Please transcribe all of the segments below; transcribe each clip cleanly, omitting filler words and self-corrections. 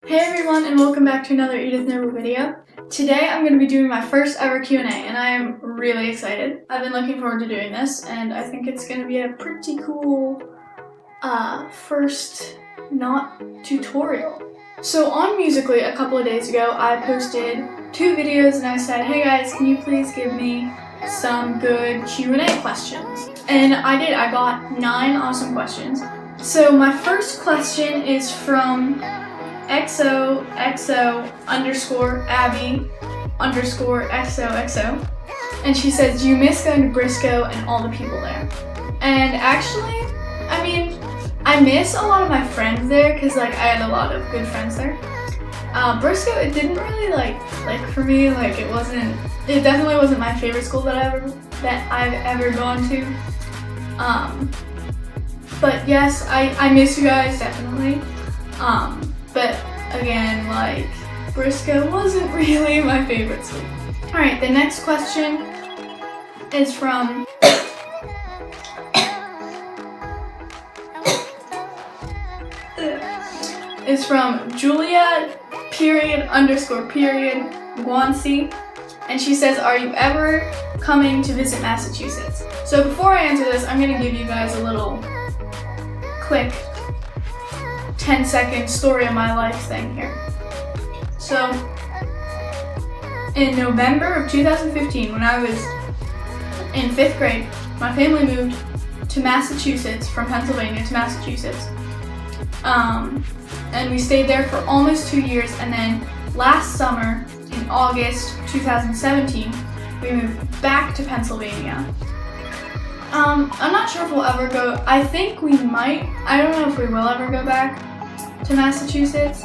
Hey everyone, and welcome back to another Edith Noble video. Today I'm going to be doing my first ever Q&A, and I am really excited. I've been looking forward to doing this, and I think it's going to be a pretty cool first not tutorial. So on Musical.ly a couple of days ago, I posted 2 videos and I said, hey guys, can you please give me some good Q&A questions? And I did. I got 9 awesome questions. So my first question is from XOXO_Abby_XOXO, and she says, do you miss going to Briscoe and all the people there? And actually, I mean, I miss a lot of my friends there because I had a lot of good friends there. Briscoe, it didn't really click for me. It definitely wasn't my favorite school that I've ever gone to. But yes, I miss you guys definitely. But again, Briscoe wasn't really my favorite school. Alright, the next question is from Julia_guanci, and she says, are you ever coming to visit Massachusetts? So before I answer this, I'm going to give you guys a little quick 10-second story of my life thing here. So, in November of 2015, when I was in 5th grade, my family moved to Massachusetts, from Pennsylvania to Massachusetts. And we stayed there for almost 2 years, and then last summer, in August 2017, we moved back to Pennsylvania. I'm not sure if we'll ever go. I think we might. I don't know if we will ever go back to Massachusetts.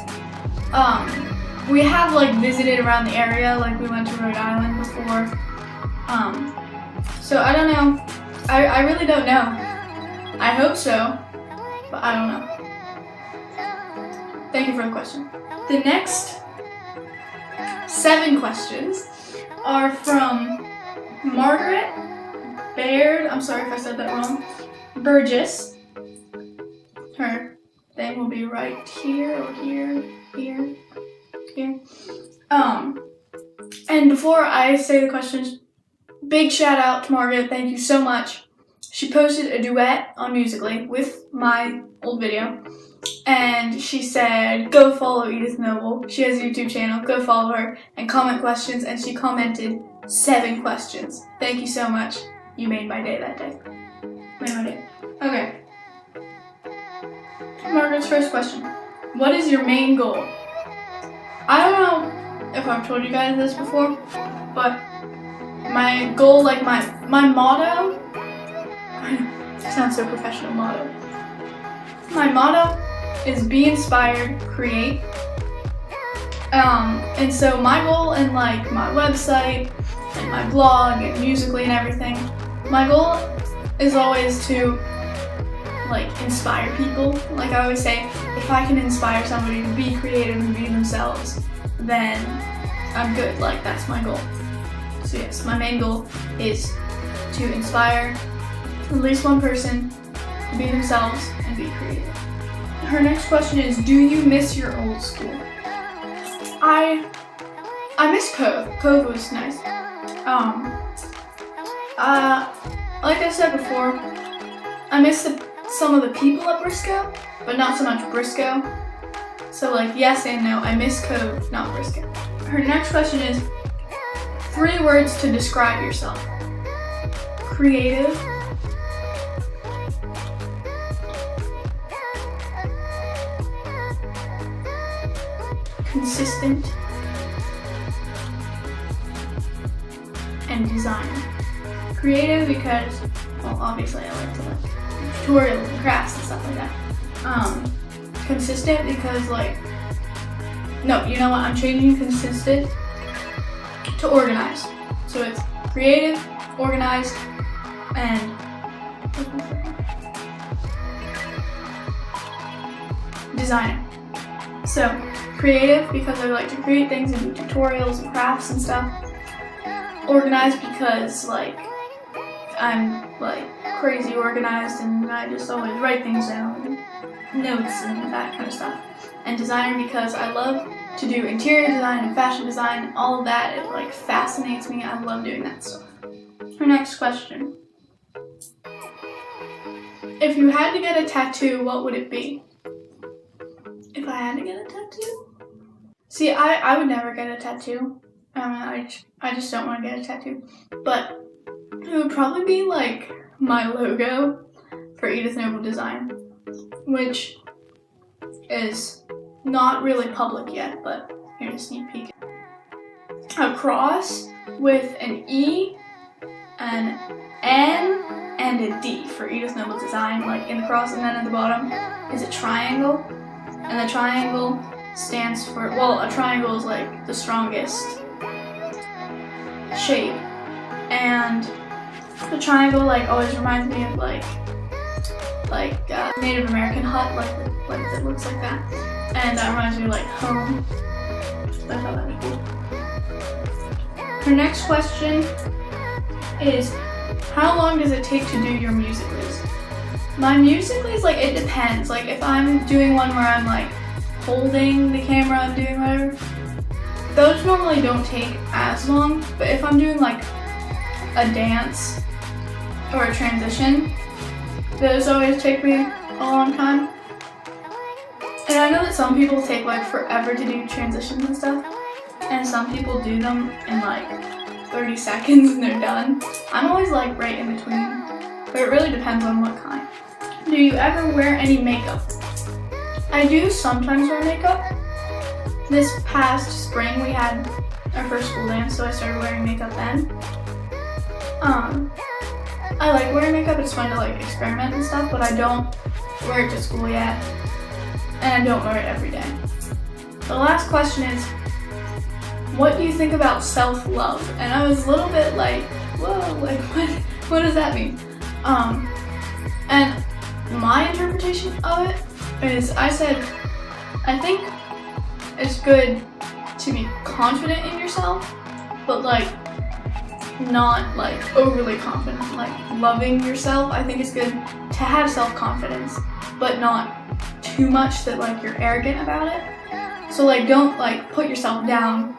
We have visited around the area, we went to Rhode Island before. So I don't know. I really don't know. I hope so, but I don't know. Thank you for the question. The next 7 questions are from Margaret Baird, I'm sorry if I said that wrong, Burgess. Her thing will be right here, or here. And before I say the questions, big shout out to Margaret, thank you so much. She posted a duet on Musical.ly with my old video, and she said, go follow Edith Noble. She has a YouTube channel, go follow her, and comment questions, and she commented 7 questions. Thank you so much. You made my day that day. Made my day. Okay. Margaret's first question. What is your main goal? I don't know if I've told you guys this before, but my goal, my motto, it sounds so professional, motto. My motto is be inspired, create. And so my goal in my website and my blog and Musical.ly and everything, my goal is always to inspire people. I always say, if I can inspire somebody to be creative and be themselves, then I'm good. That's my goal. So yes, my main goal is to inspire at least one person to be themselves and be creative. Her next question is, do you miss your old school? I miss Cove. Cove was nice. Like I said before, I miss some of the people at Briscoe, but not so much Briscoe. So yes and no, I miss Cove, not Briscoe. Her next question is 3 words to describe yourself. Creative, consistent, and designer. Creative because, well, obviously I like to tutorials and crafts and stuff like that. Consistent because no, you know what? I'm changing consistent to organized. So it's creative, organized, and designer. So creative because I like to create things and do tutorials and crafts and stuff. Organized because I'm crazy organized and I just always write things down, and notes and that kind of stuff. and designer because I love to do interior design and fashion design. All of that, it like fascinates me. I love doing that stuff. Her next question. If you had to get a tattoo, what would it be? If I had to get a tattoo? See, I would never get a tattoo. I just don't want to get a tattoo. But it would probably be like my logo for Edith Noble Design, which is not really public yet, but here's a sneak peek. A cross with an E, an N, and a D for Edith Noble Design, like in the cross, and then at the bottom is a triangle, and the triangle stands for, well, a triangle is like the strongest shape, and the triangle like always reminds me of like Native American hut, like it looks like that, and that reminds me of like home. So I thought that was cool. Her next question is, how long does it take to do your musicals? My musicals, like, it depends. Like, if I'm doing one where I'm like holding the camera and doing whatever, those normally don't take as long. But if I'm doing like a dance or a transition, those always take me a long time. And I know that some people take like forever to do transitions and stuff, and some people do them in like 30 seconds and they're done. I'm always like right in between, but it really depends on what kind. Do you ever wear any makeup? I do sometimes wear makeup. This past spring we had our first school dance, so I started wearing makeup then. I like wearing makeup, it's fun to like experiment and stuff, but I don't wear it to school yet, and I don't wear it every day. The last question is, what do you think about self-love? And I was a little bit like, whoa, like what does that mean? And my interpretation of it is, I said, I think it's good to be confident in yourself, but like not like overly confident, like loving yourself. I think it's good to have self-confidence, but not too much that like you're arrogant about it. So like don't like put yourself down,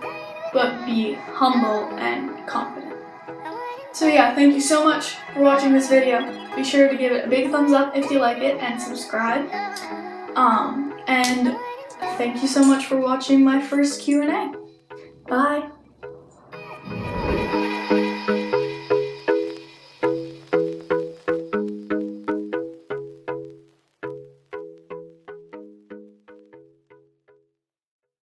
but be humble and confident. So yeah, thank you so much for watching this video. Be sure to give it a big thumbs up if you like it and subscribe. And thank you so much for watching my first Q&A. Bye.